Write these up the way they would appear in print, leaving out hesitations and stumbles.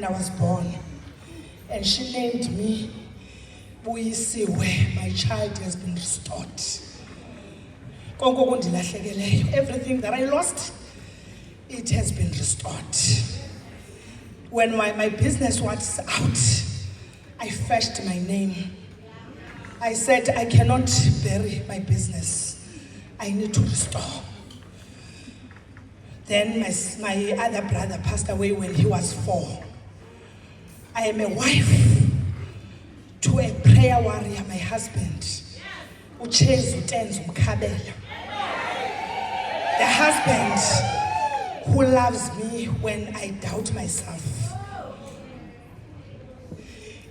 and I was born. And she named me Buyisiwe. My child has been restored. Everything that I lost, it has been restored. When my business was out, I fetched my name. I said, I cannot bury my business. I need to restore. Then my other brother passed away when he was 4. I am a wife to a prayer warrior, my husband. The husband who loves me when I doubt myself.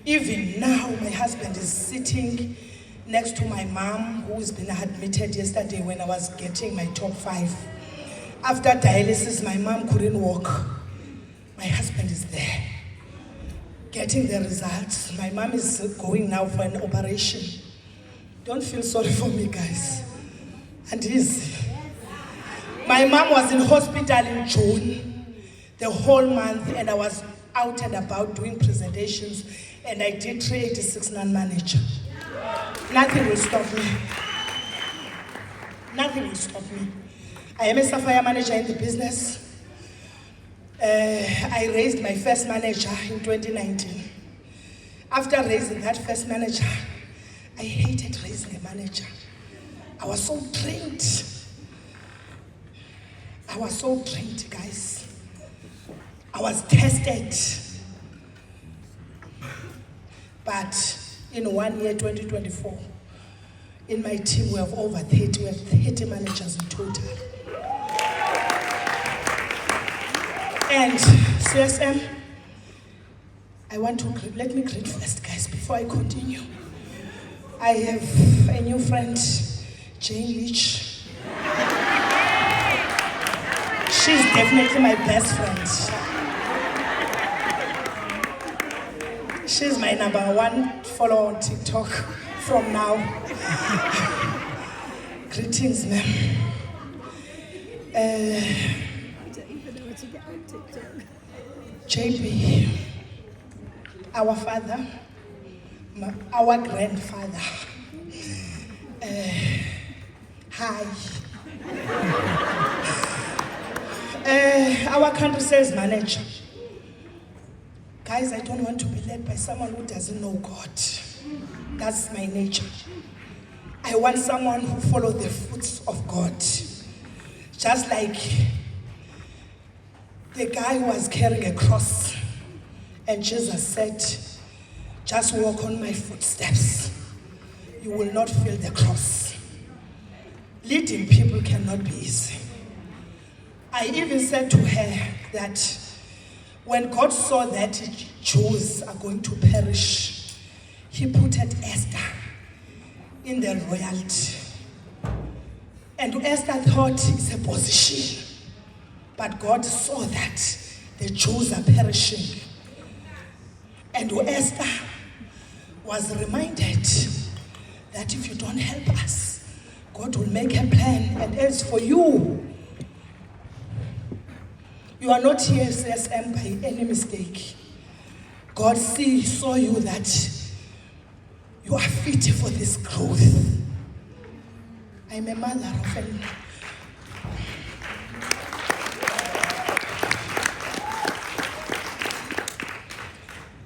Even now, my husband is sitting next to my mom, who's been admitted yesterday when I was getting my top 5. After dialysis, my mom couldn't walk. My husband is there, getting the results. My mom is going now for an operation. Don't feel sorry for me, guys. And easy. My mom was in hospital in June, the whole month, and I was out and about doing presentations, and I did 386 non-manager. Nothing will stop me. Nothing will stop me. I am a Xwayi manager in the business. I raised my first manager in 2019. After raising that first manager, I hated raising a manager. I was so drained. I was so drained, guys. I was tested. But in 1 year, 2024, in my team we have over 30. We have 30 managers in total. And CSM, let me greet first, guys, before I continue. I have a new friend, Jane Leach. She's definitely my best friend. She's my #1 follower on TikTok from now. Greetings, ma'am. JB, our father, our grandfather. Hi. Our country sales manager. Guys, I don't want to be led by someone who doesn't know God. That's my nature. I want someone who follows the footsteps of God. Just like the guy who was carrying a cross, and Jesus said, just walk on my footsteps. You will not feel the cross. Leading people cannot be easy. I even said to her that when God saw that Jews are going to perish, he put Esther in the royalty. And Esther thought it's a position. But God saw that the Jews are perishing. And Esther was reminded that if you don't help us, God will make a plan. And as for you, you are not here, CSM, by any mistake. God saw you that you are fit for this growth. I'm a mother of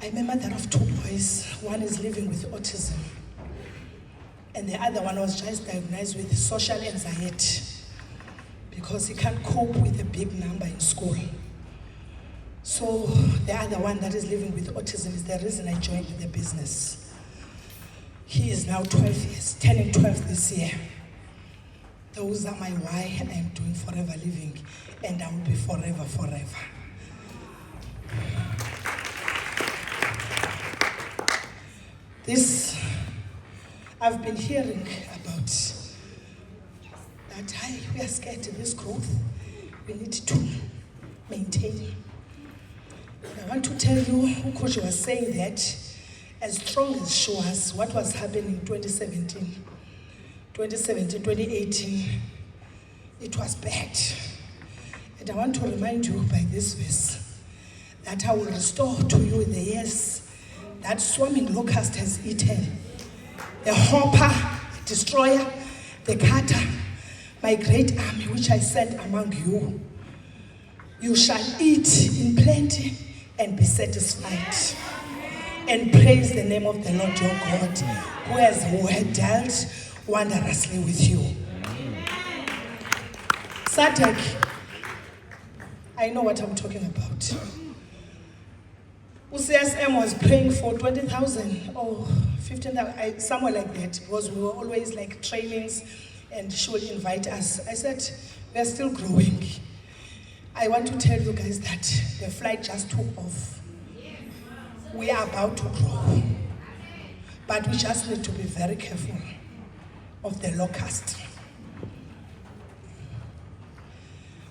I'm a mother of 2 boys. One is living with autism, and the other one was just diagnosed with social anxiety because he can't cope with a big number in school. So the other one that is living with autism is the reason I joined the business. He is now 12 years, turning 12 this year. Those are my why, and I'm doing forever living, and I will be forever, forever. This, I've been hearing about that we are scared of this growth. We need to maintain. And I want to tell you, Coach was saying that as strong as she was, what was happening in 2017, 2018, it was bad. And I want to remind you by this verse that I will restore to you the years that swarming locust has eaten. The hopper, destroyer, the cutter, my great army which I sent among you. You shall eat in plenty and be satisfied. And praise the name of the Lord your God, who had dealt wondrously with you. Sadek, I know what I'm talking about. UCSM was praying for 20,000 or 15,000, somewhere like that, because we were always like trainings and she would invite us. I said, we are still growing. I want to tell you guys that the flight just took off. We are about to grow, but we just need to be very careful of the locust.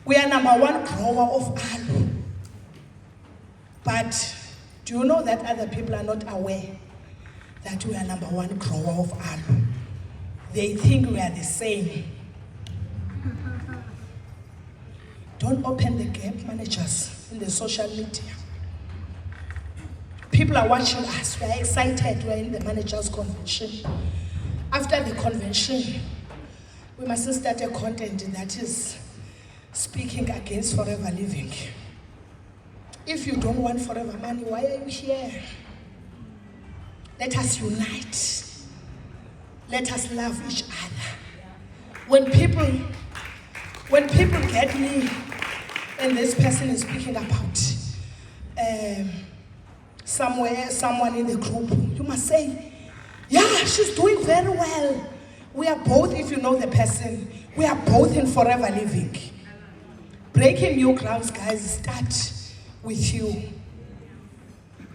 We are number one grower of aloe, but do you know that other people are not aware that we are number one grower of aloe? They think we are the same. Don't open the gap, managers, in the social media. People are watching us. We are excited. We are in the managers' convention. After the convention, we must start a content that is speaking against forever living. If you don't want forever money, why are you here? Let us unite. Let us love each other. When people get me, and this person is speaking about someone in the group, you must say, yeah, she's doing very well. We are both, if you know the person, we are both in forever living. Breaking new grounds, guys, start with you.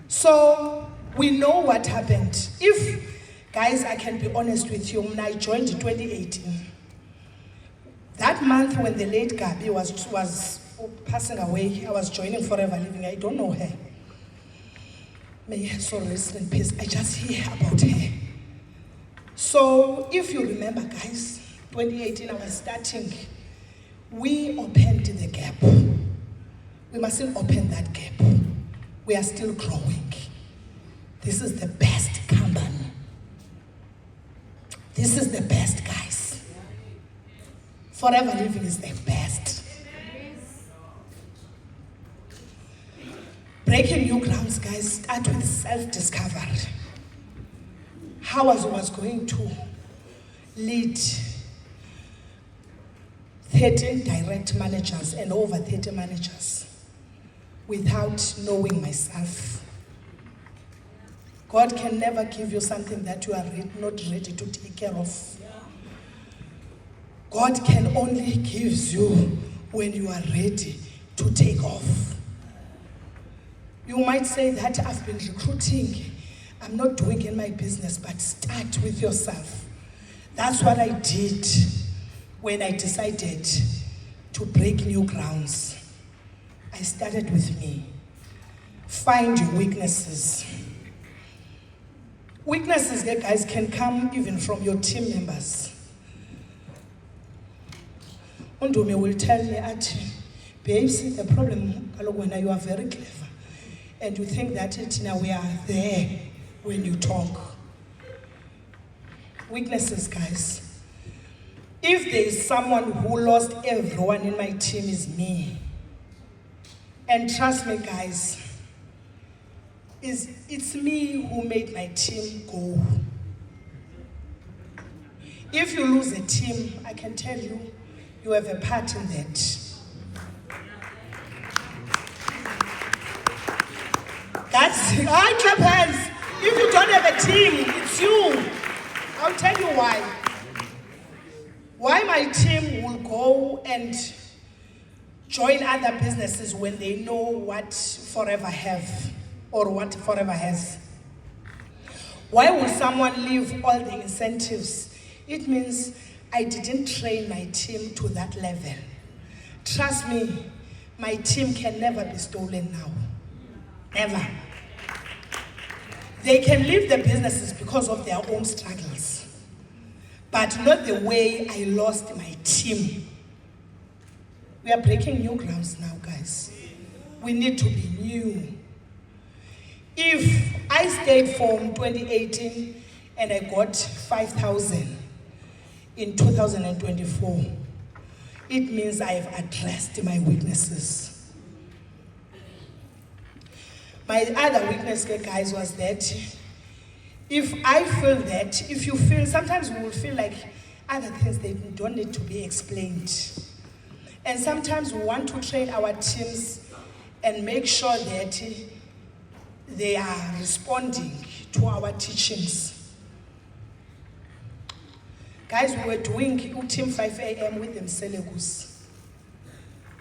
So we know what happened. If, guys, I can be honest with you, when I joined in 2018, that month when the late Gabi was passing away, I was joining Forever Living. I don't know her. May her soul rest in peace. I just hear about her. So if you remember, guys, 2018 I was starting. We opened the gap. We mustn't open that gap. We are still growing. This is the best company. This is the best, guys. Forever Living is the best. Breaking new grounds, guys, start with self-discovery. How I was going to lead 13 direct managers and over 30 managers without knowing myself. God can never give you something that you are not ready to take care of. God can only give you when you are ready to take off. You might say that I've been recruiting. I'm not doing in my business, but start with yourself. That's what I did when I decided to break new grounds. I started with me. Find your weaknesses. Weaknesses, guys, can come even from your team members. Undumi will tell me, babes, the problem, when you are very clever, and you think that now we are there when you talk. Weaknesses, guys. If there is someone who lost everyone in my team, is me. And trust me, guys, it's me who made my team go. If you lose a team, I can tell you, you have a part in that. That's, I clap hands. If you don't have a team, it's you. I'll tell you why. Why my team will go and join other businesses when they know what Forever have or what Forever has. Why will someone leave all the incentives? It means I didn't train my team to that level. Trust me, my team can never be stolen now. Never. They can leave the businesses because of their own struggles, but not the way I lost my team. We are breaking new grounds now, guys. we need to be new. If I stayed from 2018 and I got 5,000 in 2024, it means I have addressed my weaknesses. My other weakness, guys, was that if I feel that, if you feel, sometimes we will feel like other things, they don't need to be explained. And sometimes we want to train our teams and make sure that they are responding to our teachings. Guys, we were doing Team 5 a.m. with them Selegus.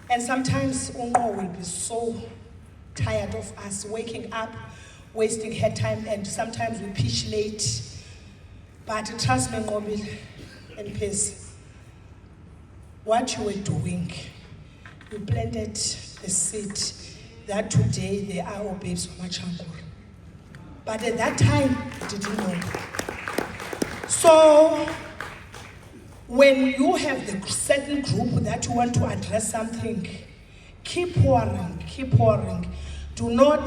And sometimes Ungo will be so tired of us waking up, wasting her time, and sometimes we pitch late. But trust me, Ngobil and Pez, what you were doing, you planted the seed that today they are all babes from Machanguru. But at that time, you didn't know. So, when you have the certain group that you want to address something, keep pouring, keep pouring. Do not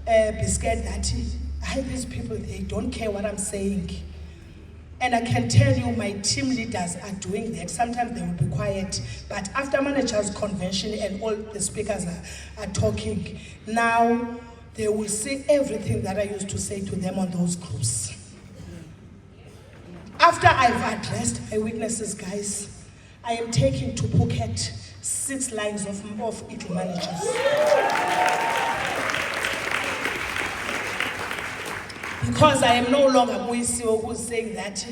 be scared that these people, they don't care what I'm saying. And I can tell you my team leaders are doing that. Sometimes they will be quiet, but after managers convention and all the speakers are talking, now they will see everything that I used to say to them on those groups. After I've addressed my weaknesses, guys, I am taking to Phuket 6 lines of eagle managers. Because I am no longer Buyisiwe who's saying that,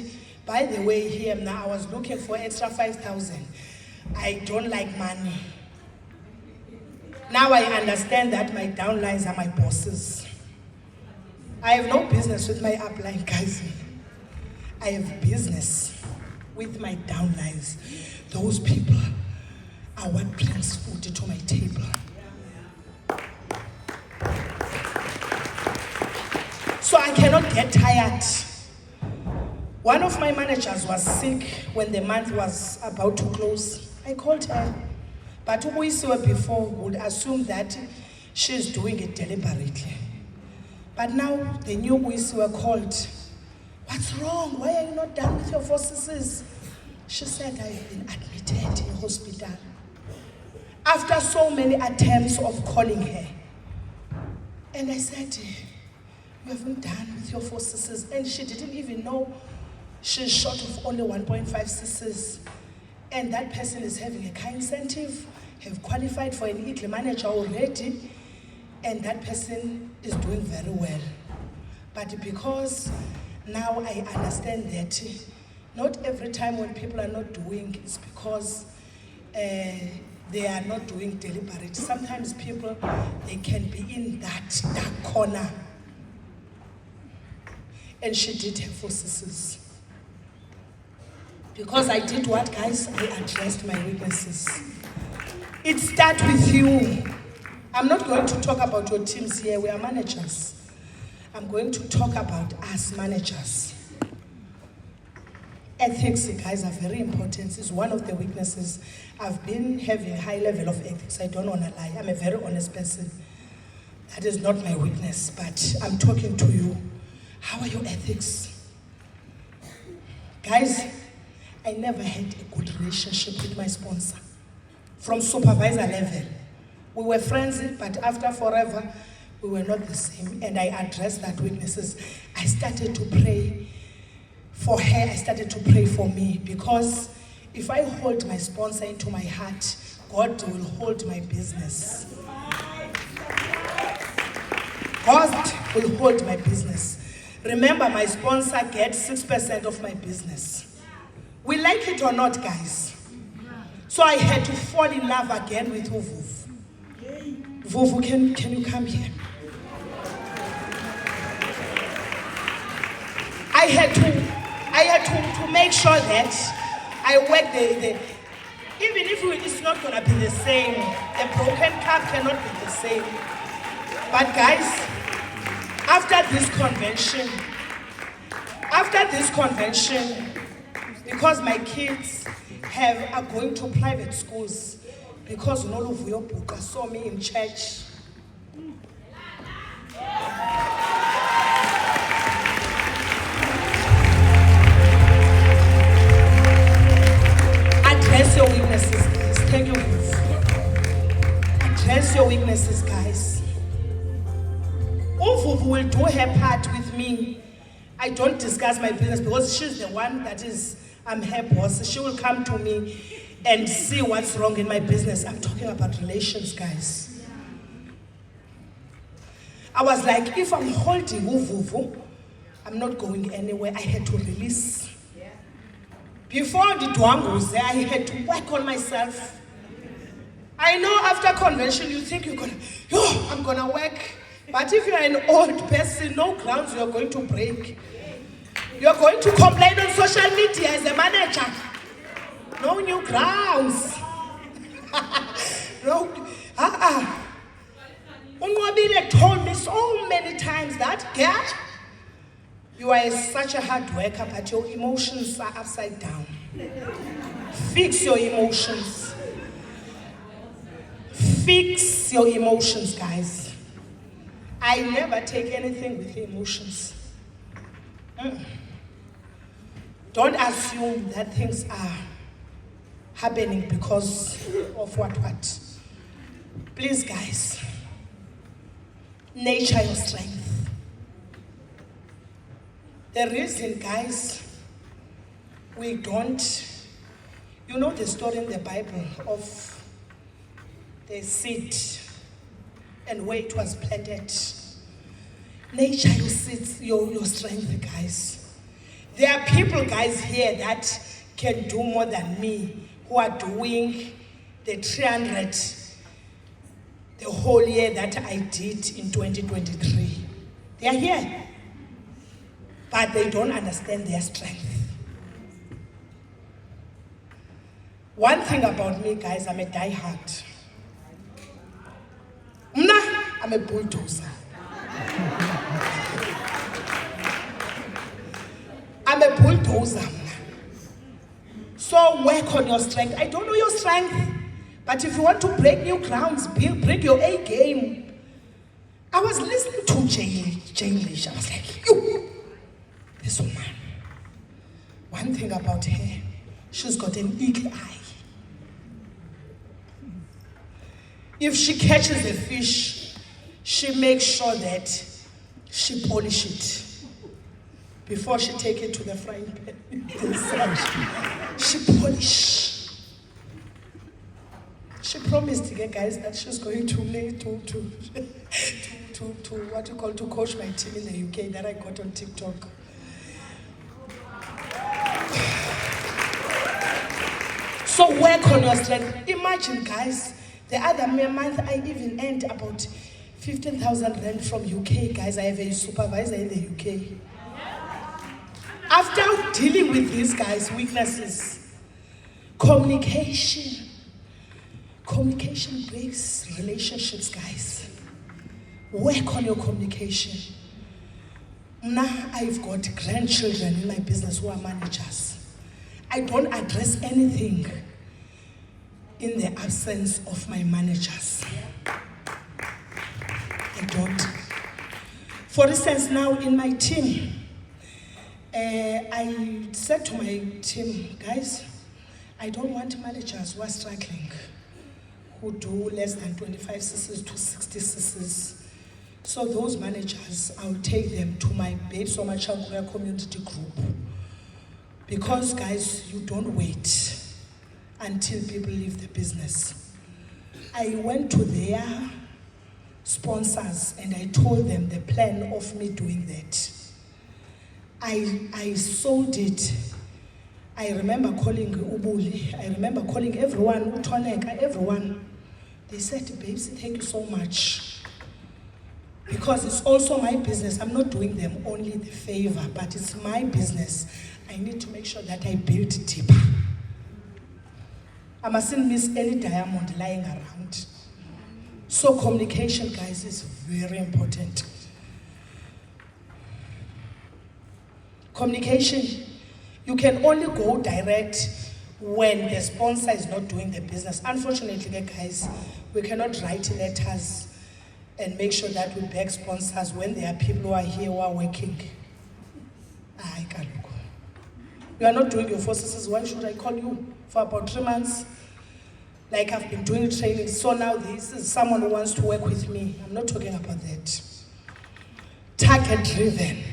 by the way, here now I was looking for extra 5,000. I don't like money. Now I understand that my downlines are my bosses. I have no business with my upline, guys. I have business with my downlines. Those people are what brings food to my table. So I cannot get tired. One of my managers was sick when the month was about to close. I called her. But Buyisiwe before would assume that she's doing it deliberately. But now the new Buyisiwe called. What's wrong? Why are you not done with your 4 Cs? She said, I've been admitted in hospital. After so many attempts of calling her. And I said, you haven't done with your 4 Cs. And she didn't even know she's short of only 1.5 Cs. And that person is having a car incentive, have qualified for an eagle manager already, and that person is doing very well. But because now I understand that not every time when people are not doing, it's because they are not doing deliberate. Sometimes people, they can be in that dark corner. And she did have 4 Cs. Because I did what, guys? I addressed my weaknesses. It starts with you. I'm not going to talk about your teams here. We are managers. I'm going to talk about us managers. Ethics, guys, are very important. It's one of the weaknesses. I've been having a high level of ethics. I don't want to lie. I'm a very honest person. That is not my weakness, but I'm talking to you. How are your ethics? Guys, I never had a good relationship with my sponsor. From supervisor level. We were friends, but after forever, we were not the same. And I addressed that weaknesses. I started to pray for her. I started to pray for me. Because if I hold my sponsor into my heart, God will hold my business. God will hold my business. Remember, my sponsor gets 6% of my business. We like it or not, guys. So I had to fall in love again with Vuvu. Vuvu, can you come here? I had to make sure that I work even if it's not going to be the same, the broken cup cannot be the same. But guys, after this convention, because my kids are going to private schools, because Noluvuyo Buka saw me in church, Uvuvu will do her part with me. I don't discuss my business because she's the one that is, I'm her boss. She will come to me and see what's wrong in my business. I'm talking about relations, guys. I was like, if I'm holding Uvuvu, I'm not going anywhere. I had to release. Before the Dwanguze, I had to work on myself. I know after convention, you think you're gonna, I'm gonna work. But if you're an old person, no grounds you're going to break. You're going to complain on social media as a manager. No new grounds. No, Unwabile told me so many times that, girl, you are such a hard worker, but your emotions are upside down. Fix your emotions. Fix your emotions, guys. I never take anything with emotions. Don't assume that things are happening because of what. Please, guys, nurture your strength. The reason, guys, we don't, you know the story in the Bible of the seed and where it was planted. Nurture your seeds, your strength, guys. There are people, guys, here that can do more than me, who are doing the 300 the whole year that I did in 2023. They are here, but they don't understand their strength. One thing about me, guys, I'm a diehard. I'm a bulldozer. I'm a bulldozer. So work on your strength. I don't know your strength, but if you want to break new grounds, break your A game. I was listening to Jailish. I was like, this woman. One thing about her, she's got an eagle eye. If she catches a fish, she makes sure that she polish it before she take it to the frying pan. She polish. She promised again, guys, that she's going to coach my team in the UK that I got on TikTok. So work on your strength. Imagine, guys. The other month, I even earned about 15,000 rand from UK, guys. I have a supervisor in the UK. After dealing with these guys' weaknesses, communication breaks relationships, guys. Work on your communication. Now, I've got grandchildren in my business who are managers. I don't address anything in the absence of my managers. I don't. For instance, now in my team, I said to my team, guys, I don't want managers who are struggling, who do less than 25 cc's to 60 cc's. So those managers, I'll take them to my Babes So Much community group. Because, guys, you don't wait until people leave the business. I went to their sponsors and I told them the plan of me doing that. I sold it. I remember calling Ubuli. I remember calling everyone, Utoneka, everyone. They said, babes, thank you so much. Because it's also my business. I'm not doing them only the favor, but it's my business. I need to make sure that I build deeper. I mustn't miss any diamond lying around. So communication, guys, is very important. Communication, you can only go direct when the sponsor is not doing the business. Unfortunately, guys, we cannot write letters and make sure that we beg sponsors when there are people who are here who are working. I can't go. You are not doing your forces. Why should I call you for about 3 months? Like I've been doing training, so now this is someone who wants to work with me. I'm not talking about that. target driven.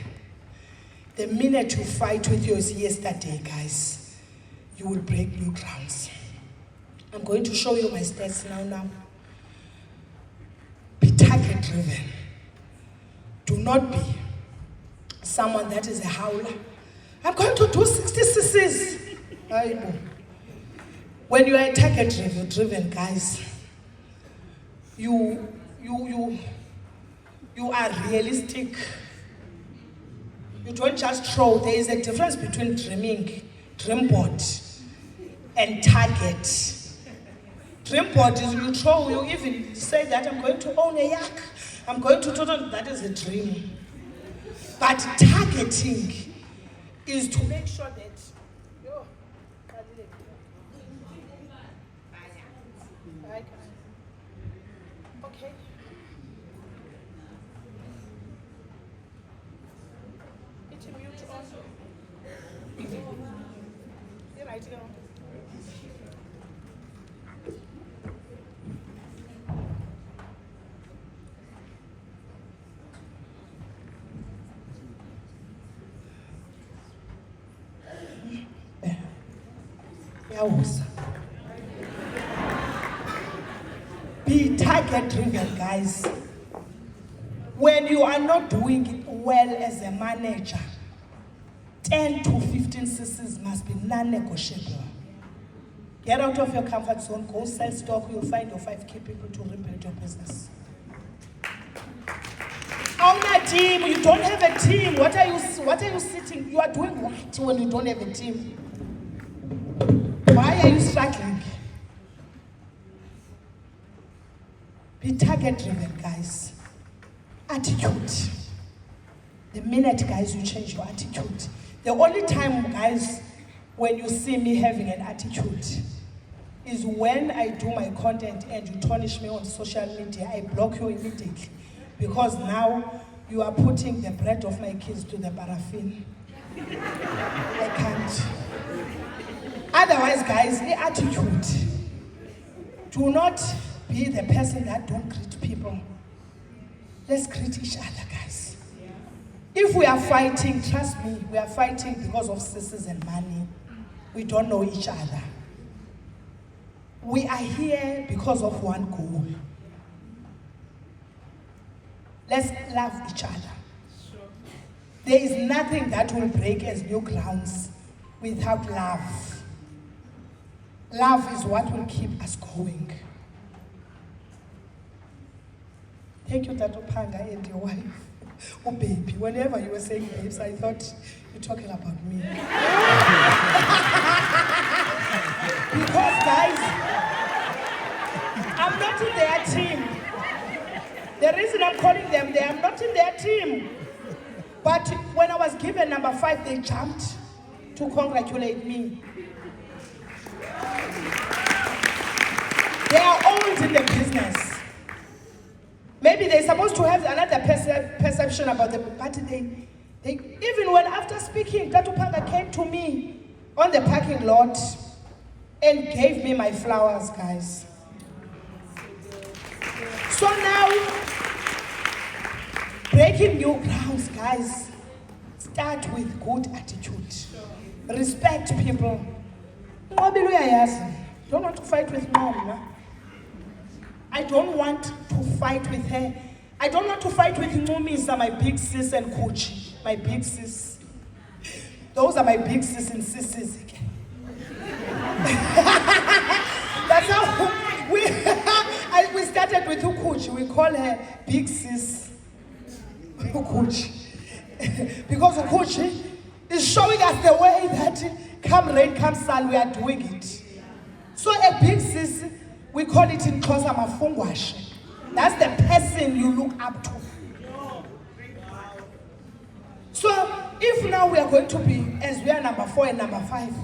The minute you fight with your yesterday, guys, you will break new grounds. I'm going to show you my stats now. Be target driven. Do not be someone that is a howler. I'm going to do 60 cc's. When you are target driven, guys, you are realistic. You don't just throw. There is a difference between dream board, and target. Dream board is you throw, you even say that I'm going to own a yak. I'm going to do that is a dream. But targeting is to make sure that okay. It's a mute also. You're right here. Be target driven, guys. When you are not doing it well as a manager, 10 to 15 cc's must be non-negotiable. Get out of your comfort zone, go sell stock, you'll find your 5 key people to rebuild your business. Own a team, you don't have a team. What are you sitting? You are doing what when you don't have a team? Why are you struggling? Be target driven, guys. Attitude. The minute, guys, you change your attitude. The only time, guys, when you see me having an attitude is when I do my content and you tarnish me on social media. I block you immediately because now you are putting the bread of my kids to the paraffin. I can't. Otherwise, guys, the attitude. Do not be the person that don't greet people. Let's greet each other, guys. If we are fighting, trust me, we are fighting because of sisters and money. We don't know each other. We are here because of one goal. Let's love each other. There is nothing that will break as new grounds without love. Love is what will keep us going. Thank you, Tato Panga and your wife. Oh, baby. Whenever you were saying babes, I thought you're talking about me. Because, guys, I'm not in their team. The reason I'm calling them, I'm not in their team. But when I was given number 5, they jumped to congratulate me. They are old in the business. Maybe they're supposed to have another perception about them, but they even when after speaking, Katupanga came to me on the parking lot and gave me my flowers, guys. So now, breaking new grounds, guys, start with good attitude. Respect people. Don't want to fight with mom. I don't want to fight with her. I don't want to fight with Numisa, my big sis, and Kuchi, my big sis. Those are my big sis and sisters again. That's how we started with Ukuchi. We call her big sis Ukuchi. Because Ukuchi is showing us the way that come rain, come sun, we are doing it. So a big sis, we call it in Xhosa mafungwashe. That's the person you look up to. So if now we are going to be, as we are number 4 and number 5,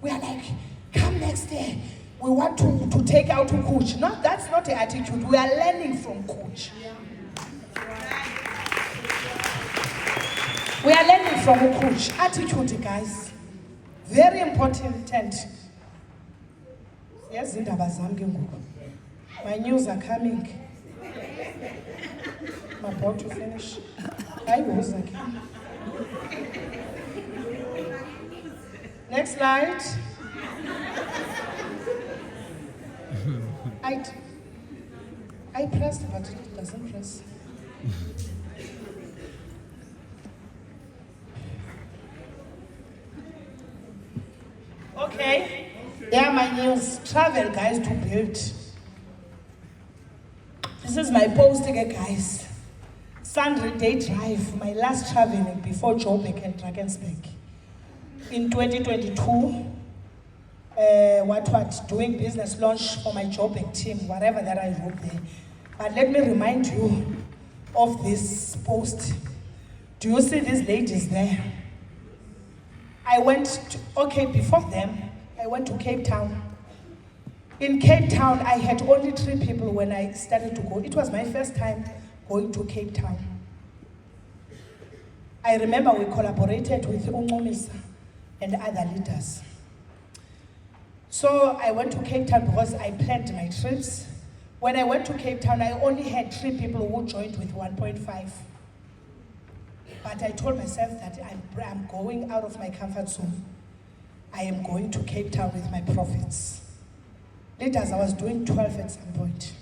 we are like, come next year, we want to take out Coach. No, that's not the attitude. We are learning from Coach. We are learning from Coach. Attitude, guys. Very important. Yes, my news are coming. I'm about to finish. I was again. Next slide. I pressed, but it doesn't press. Okay. There are my news. Travel, guys, to build. This is my post again, guys. Sunday day drive, my last traveling before Joburg and Drakensberg. In 2022, doing business launch for my Joburg team, whatever that I wrote there. But let me remind you of this post. Do you see these ladies there? Before them, I went to Cape Town. In Cape Town, I had only 3 people when I started to go. It was my first time going to Cape Town. I remember we collaborated with Unqomisa and other leaders. So I went to Cape Town because I planned my trips. When I went to Cape Town, I only had 3 people who joined with 1.5. But I told myself that I'm going out of my comfort zone. I am going to Cape Town with my profits. Leaders, I was doing 12 at some point.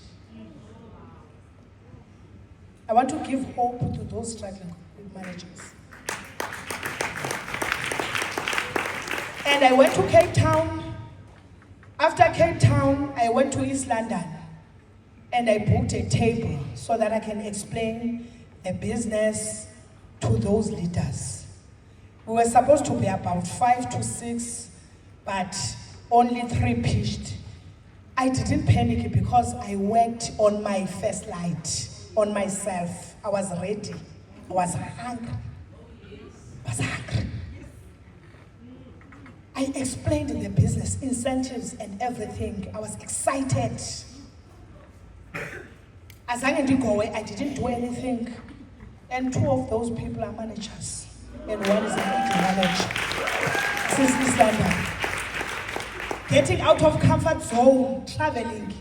I want to give hope to those struggling with managers. And I went to Cape Town. After Cape Town, I went to East London. And I booked a table so that I can explain the business to those leaders. We were supposed to be about 5 to 6, but only 3 pitched. I didn't panic because I worked on my first light, on myself. I was ready. I was hungry. I explained the business, incentives and everything. I was excited. As I didn't do anything. And 2 of those people are managers. And 1 is an empty manager. Since East London. Getting out of comfort zone, traveling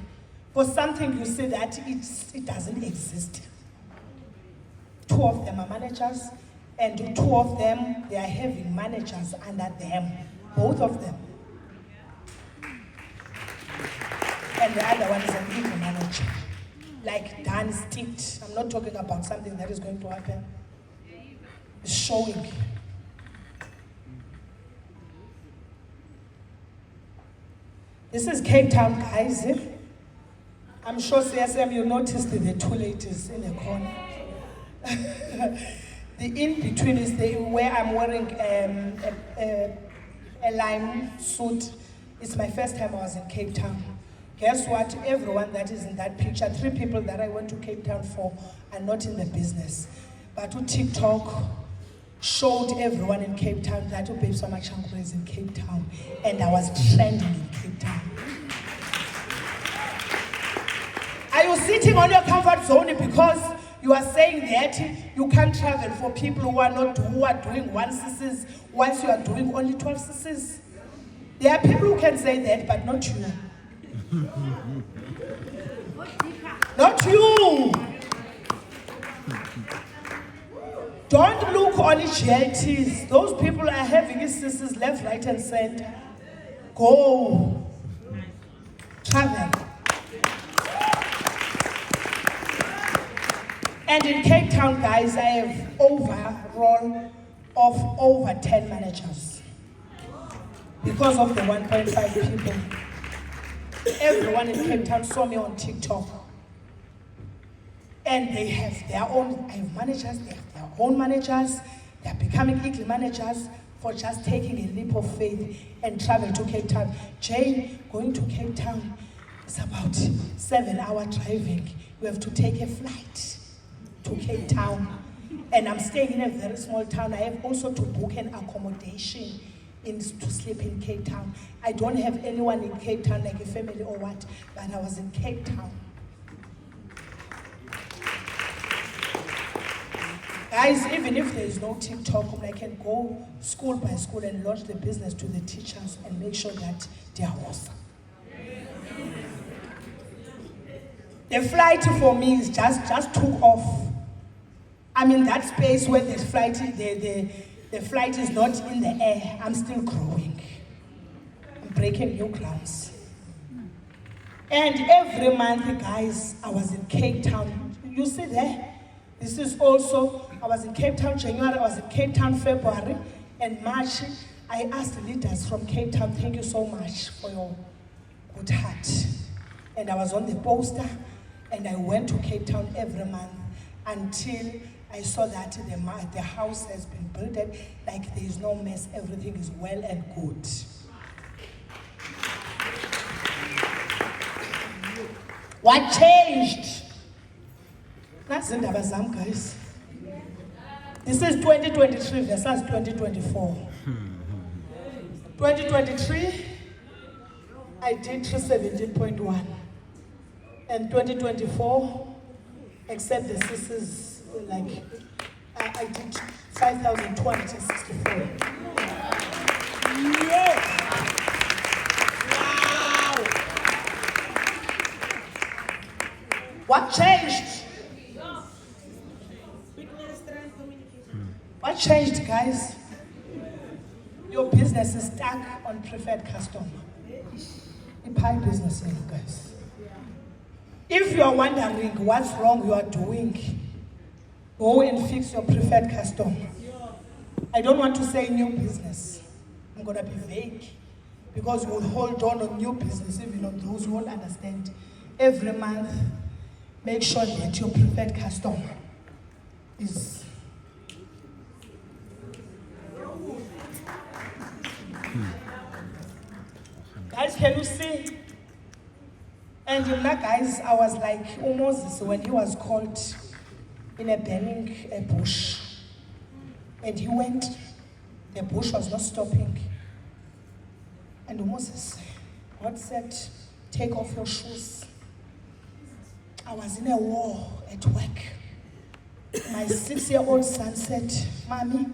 for something you see that it doesn't exist. 2 of them are managers, and 2 of them, they are having managers under them. Both of them. And the other one is an evil manager. Like Dan sticked. I'm not talking about something that is going to happen. It's showing. This is Cape Town, guys. I'm sure CSM, you noticed the 2 ladies in the corner. The in-between is where I'm wearing a lime suit. It's my first time I was in Cape Town. Guess what? Everyone that is in that picture, 3 people that I went to Cape Town for are not in the business. But TikTok showed everyone in Cape Town that Babe Samachangu is in Cape Town. And I was trending in Cape Town. Are you sitting on your comfort zone because you are saying that you can't travel for people who are doing 1 cc's whilst you are doing only 12 cc's? There are people who can say that, but not you. Not you. Don't look on GLTs. Those people are having cc's left, right, and center. Go. Travel. And in Cape Town, guys, I have overall of over 10 managers. Because of the 1.5 people. Everyone in Cape Town saw me on TikTok. And they have their own, I have managers, they have their own managers. They are becoming eagle managers for just taking a leap of faith and travel to Cape Town. Jay, going to Cape Town is about 7-hour driving. You have to take a flight to Cape Town. And I'm staying in a very small town. I have also to book an accommodation to sleep in Cape Town. I don't have anyone in Cape Town, like a family or what, but I was in Cape Town. Guys, even if there is no TikTok, I can go school by school and launch the business to the teachers and make sure that they are awesome. The flight for me is just took off. I'm in that space where the flight is not in the air. I'm still growing. I'm breaking new grounds. And every month, guys, I was in Cape Town. You see there? This is also, I was in Cape Town January, I was in Cape Town February, and March, I asked leaders from Cape Town, thank you so much for your good heart. And I was on the poster, and I went to Cape Town every month until I saw that the house has been built, like there is no mess, everything is well and good. What changed? That's in Dabazam, guys. This is 2023 versus 2024. 2023, I did 317.1. And 2024, except the sisters, like, I did 5,264. Yes! Wow! What changed? What changed, guys? Your business is stuck on preferred customer. The pie business, guys. If you are wondering what's wrong you are doing, go and fix your preferred customer. I don't want to say new business. I'm going to be vague because we'll hold on new business even on those who won't understand. Every month, make sure that your preferred customer is. Guys, can you see? And you know, guys, I was like Moses when he was caught in a burning bush. And he went, the bush was not stopping. And Moses, God said, take off your shoes. I was in a war at work. My 6-year-old son said, Mommy,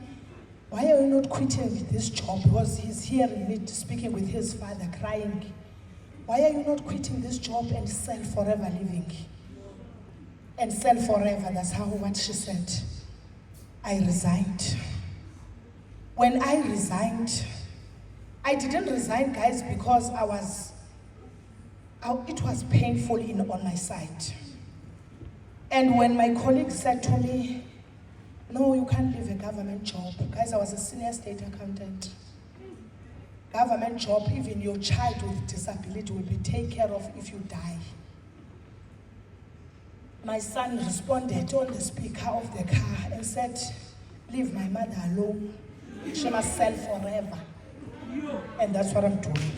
why are you not quitting this job? Because he's hearing me speaking with his father, crying. Why are you not quitting this job and sell Forever Living? And sell forever, that's what she said. I resigned. When I resigned, I didn't resign, guys, because it was painful on my side. And when my colleague said to me, no, you can't leave a government job. Guys, I was a senior state accountant. Government job, even your child with disability will be taken care of if you die. My son responded on the speaker of the car and said, leave my mother alone. She must sell forever. And that's what I'm doing.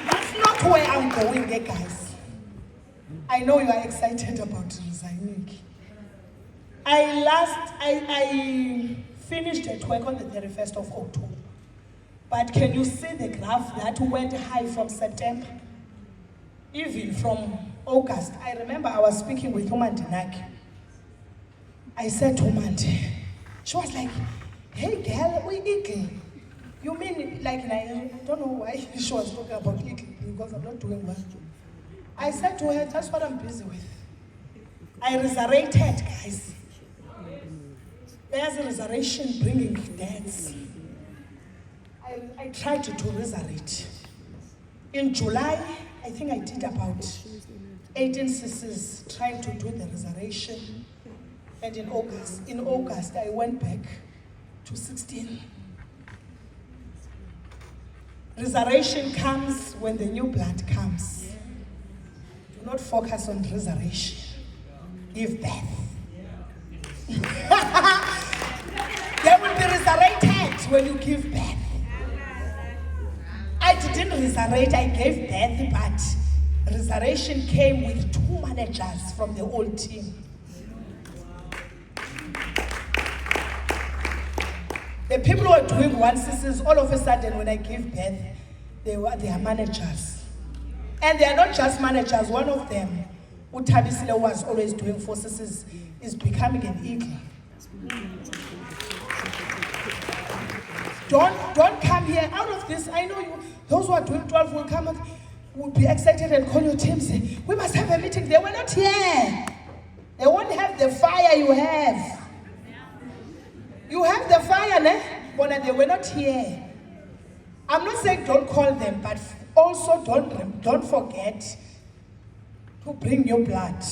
That's not where I'm going, guys. I know you are excited about resigning. I finished at work on the 31st of October. But can you see the graph that went high from September? Even from August. I remember I was speaking with Umandinaki. I said to Umandi, she was like, hey girl, we eagle. You mean like, I don't know why she was talking about eagle because I'm not doing well. I said to her, that's what I'm busy with. I resurrected, guys. There's a resurrection bringing deaths. I tried to resurrect. In July, I think I did about 18 sisters trying to do the resurrection. And in August, I went back to 16. Resurrection comes when the new blood comes. Do not focus on resurrection. Give birth. They will be resurrected when you give birth. I didn't resurrect, I gave birth, but resurrection came with 2 managers from the old team. The people who are doing one sisters, all of a sudden when I gave birth, they are managers. And they are not just managers, one of them, Utabisile was always doing 4 sisters, is becoming an eagle. Don't come here out of this. I know you, those who are doing 12 will be excited and call your team, say, we must have a meeting. They were not here. forget the fire you have. You have the fire, ne? But they were not here. I'm not saying don't call them, but also don't forget to bring your blood.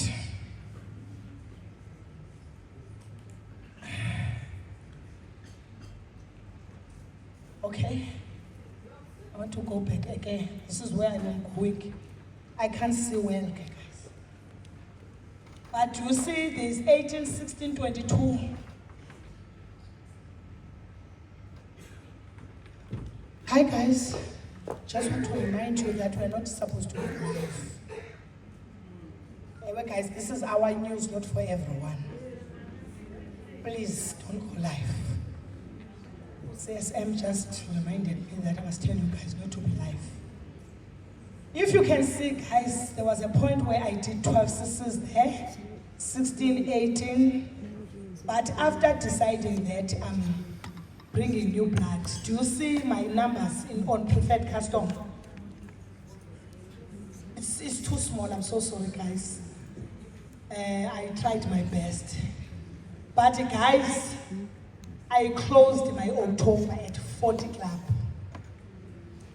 Okay? I want to go back again. This is where I'm going. I can't see well, okay, guys. But you see, there's 18, 16, 22. Hi, guys. Just want to remind you that we're not supposed to be live. Anyway, guys, this is our news, not for everyone. Please don't go live. CSM just reminded me that I must tell you guys not to be live. If you can see, guys, there was a point where I did 12 sisters there, 16, 18, but after deciding that I'm bringing new blood, do you see my numbers on preferred custom? It's too small, I'm so sorry, guys. I tried my best. But guys, I closed my October at 40 club.